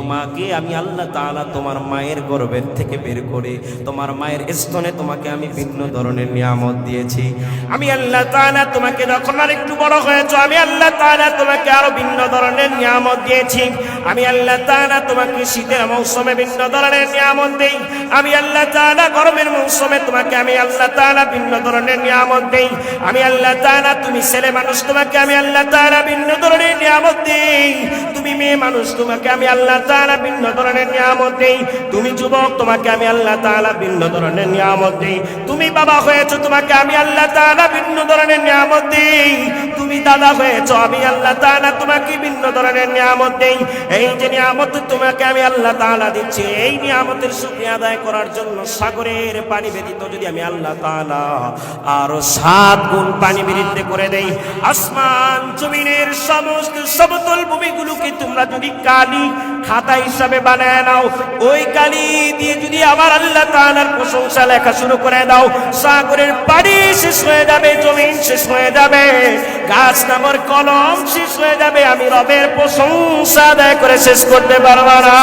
তোমাকে আমি আল্লাহ তাআলা তোমার মায়ের গর্ভের থেকে বের করে তোমার মায়ের স্তনে তোমাকে আমি ভিন্ন ধরনের নিয়ামত দিয়েছি। আমি আল্লাহ তাআলা তোমাকে যখন আর একটু বড় হয়েছো, আমি আল্লাহ তাআলা তোমাকে আরো ভিন্ন ধরনের নিয়ামত দিয়েছি। আমি আল্লাহ তাআলা তোমাকে শীতের মৌসুমে ভিন্ন ধরনের নিয়ামত দেই। আমি আল্লাহ তাআলা গরমের মৌসুমে তোমাকে আমি আল্লাহ তাআলা ভিন্ন ধরনের নিয়ামত দেই। আমি আল্লাহ তাআলা, তুমি ছেলে মানুষ, তোমাকে আমি আল্লাহ তাআলা ভিন্ন ধরনের নিয়ামত দেই। তুমি মেয়ে মানুষ, তোমাকে আমি আল্লাহ তাআলা ভিন্ন ধরনের নিয়ামত দেই। তুমি যুবক, তোমাকে আমি আল্লাহ তাআলা ভিন্ন ধরনের নিয়ামত দেই। তুমি বাবা হয়েছো, তোমাকে আমি আল্লাহ তাআলা ভিন্ন ধরনের নিয়ামত দেই। তুমি দাদা হয়েছো, আমি আল্লাহ তাআলা তোমাকে ভিন্ন ধরনের নিয়ামত দেই। এই যে নিয়ামত তোমাকে আমি আল্লাহ তাআলা দিচ্ছি, এই নিয়ামতের শুকরিয়া আদায় করার জন্য সাগরের পানি ব্যতীত যদি আমি আল্লাহ তাআলা আরো 7 গুণ পানি বৃদ্ধি করে দেই, আসমান জমিনের সমস্ত সমতল ভূমিগুলোকে তোমরা যদি কালি খাতা হিসাবে বানায় নাও, ওই কালি দিয়ে যদি আমার আল্লাহ তাআলার প্রশংসা লেখা শুরু করে দাও, সাগরের পানি শেষ হয়ে যাবে, জমিন শেষ হয়ে যাবে, গাছ নামের কলম শেষ হয়ে যাবে, আমি রবের প্রশংসা আদায় করে শেষ করতে পারবো না।